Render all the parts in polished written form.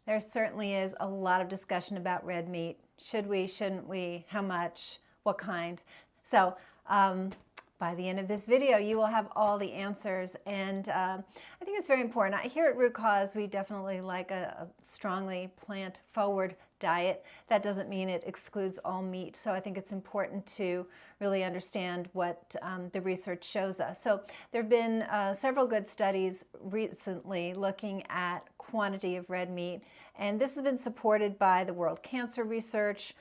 There certainly is a lot of discussion about red meat. Should we, shouldn't we, how much, what kind? So by the end of this video, you will have all the answers. And I think it's very important. Here at Root Cause, we definitely like a strongly plant-forward diet. That doesn't mean it excludes all meat. So I think it's important to really understand what the research shows us. So there have been several good studies recently looking at quantity of red meat. And this has been supported by the World Cancer Research,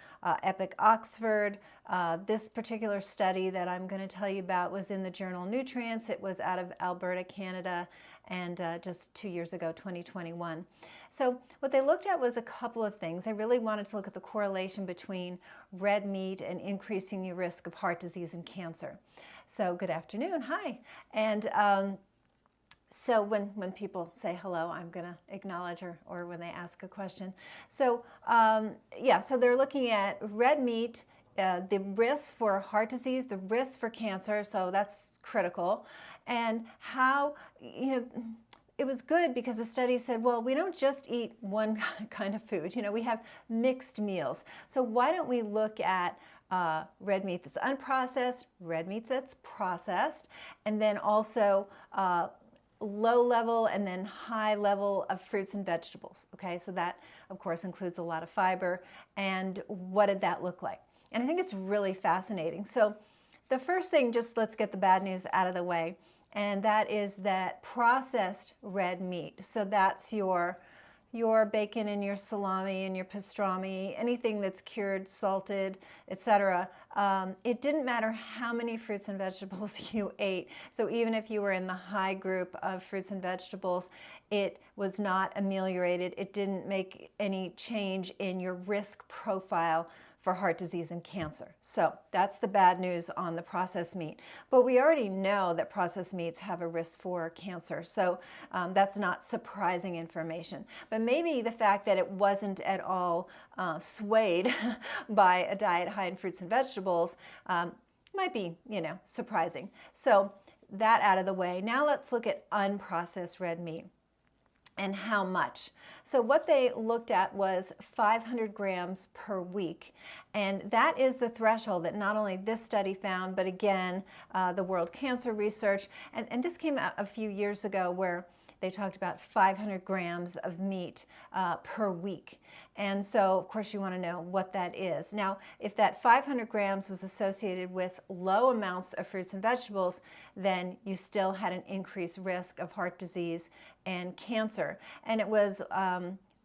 Epic Oxford. This particular study that I'm going to tell you about was in the journal Nutrients. It was out of Alberta, Canada, and just 2 years ago, 2021. So what they looked at was a couple of things. They really wanted to look at the correlation between red meat and increasing your risk of heart disease and cancer. So good afternoon, hi. And so when people say hello, I'm going to acknowledge, or when they ask a question. So yeah, so they're looking at red meat, the risk for heart disease, the risk for cancer, so that's critical. And how, it was good because the study said, well, we don't just eat one kind of food. We have mixed meals. So why don't we look at red meat that's unprocessed, red meat that's processed, and then also low level and then high level of fruits and vegetables. Okay, so that of course includes a lot of fiber. And what did that look like? And I think it's really fascinating. So the first thing, just let's get the bad news out of the way, and that is that processed red meat, so that's your bacon and your salami and your pastrami, anything that's cured, salted, etc. It didn't matter how many fruits and vegetables you ate. So even if you were in the high group of fruits and vegetables, it was not ameliorated. It didn't make any change in your risk profile for heart disease and cancer. So that's the bad news on the processed meat. But we already know that processed meats have a risk for cancer. So that's not surprising information. But maybe the fact that it wasn't at all swayed by a diet high in fruits and vegetables might be, surprising. So that out of the way. Now let's look at unprocessed red meat. And how much? So what they looked at was 500 grams per week. And that is the threshold that not only this study found, but again, the World Cancer Research. And this came out a few years ago where they talked about 500 grams of meat per week. And so, of course, you want to know what that is. Now, if that 500 grams was associated with low amounts of fruits and vegetables, then you still had an increased risk of heart disease and cancer. And it was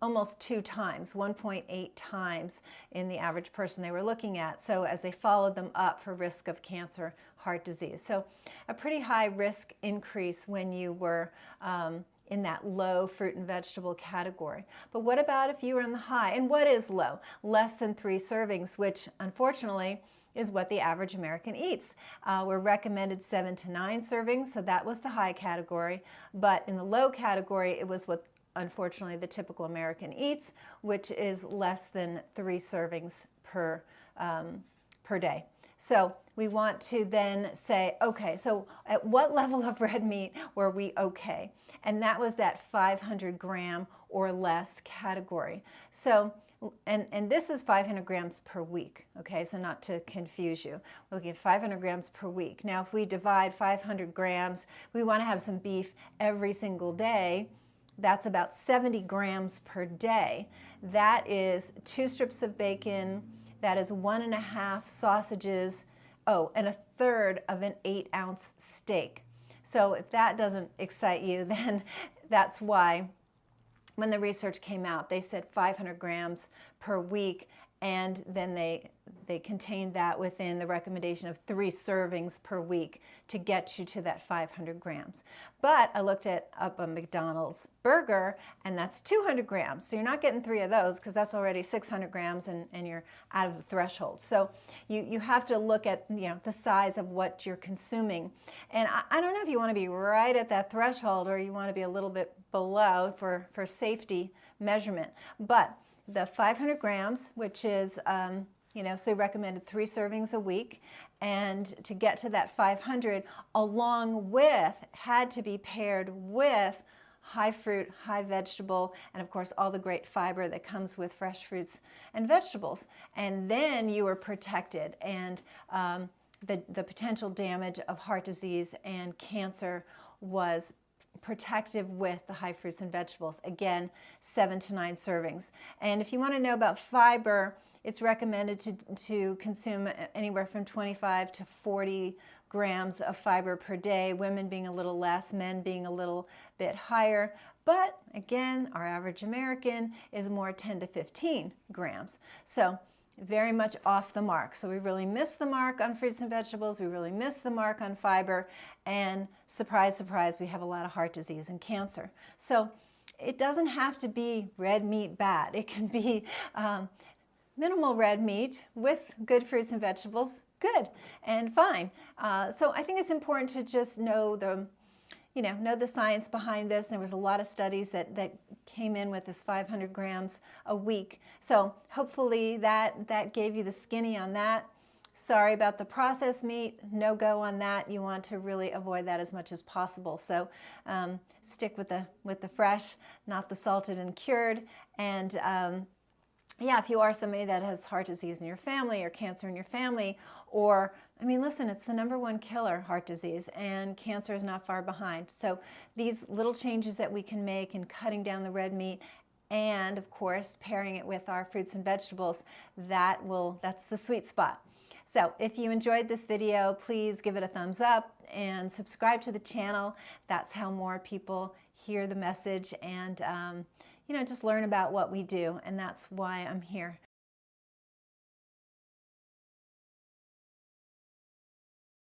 almost 2 times, 1.8 times in the average person they were looking at. So as they followed them up for risk of cancer, heart disease. So a pretty high risk increase when you were in that low fruit and vegetable category. But what about if you were in the high? And what is low? Less than 3 servings, which unfortunately is what the average American eats. We're recommended 7 to 9 servings, so that was the high category. But in the low category, it was what unfortunately the typical American eats, which is less than 3 servings per day. So we want to then say, okay, so at what level of red meat were we okay? And that was that 500 gram or less category. So, and this is 500 grams per week, okay? So not to confuse you. We're looking at 500 grams per week. Now, if we divide 500 grams, we want to have some beef every single day. That's about 70 grams per day. That is 2 strips of bacon. That is 1.5 sausages. Oh, and 1/3 of an 8-ounce steak. So if that doesn't excite you, then that's why when the research came out, they said 500 grams per week, and then they contained that within the recommendation of 3 servings per week to get you to that 500 grams. But I looked up a McDonald's burger, and that's 200 grams. So you're not getting 3 of those because that's already 600 grams and you're out of the threshold. So you have to look at the size of what you're consuming. And I don't know if you want to be right at that threshold or you want to be a little bit below for safety measurement. But the 500 grams, which is, so they recommended 3 servings a week, and to get to that 500, along with, had to be paired with high fruit, high vegetable, and of course all the great fiber that comes with fresh fruits and vegetables. And then you are protected, and the potential damage of heart disease and cancer was protective with the high fruits and vegetables. Again, 7 to 9 servings. And if you want to know about fiber, it's recommended to consume anywhere from 25 to 40 grams of fiber per day, women being a little less, men being a little bit higher. But again, our average American is more 10 to 15 grams. So very much off the mark. So we really missed the mark on fruits and vegetables. We really missed the mark on fiber. And surprise, surprise, we have a lot of heart disease and cancer. So it doesn't have to be red meat bad. It can be minimal red meat with good fruits and vegetables, good and fine. So I think it's important to just know the science behind this. There was a lot of studies that came in with this 500 grams a week. So hopefully that gave you the skinny on that. Sorry about the processed meat, no go on that. You want to really avoid that as much as possible. So stick with the fresh, not the salted and cured. And yeah, if you are somebody that has heart disease in your family or cancer in your family, or, I mean, listen, it's the #1 killer, heart disease, and cancer is not far behind. So these little changes that we can make in cutting down the red meat and, of course, pairing it with our fruits and vegetables, that's the sweet spot. So if you enjoyed this video, please give it a thumbs up and subscribe to the channel. That's how more people hear the message and just learn about what we do, and that's why I'm here.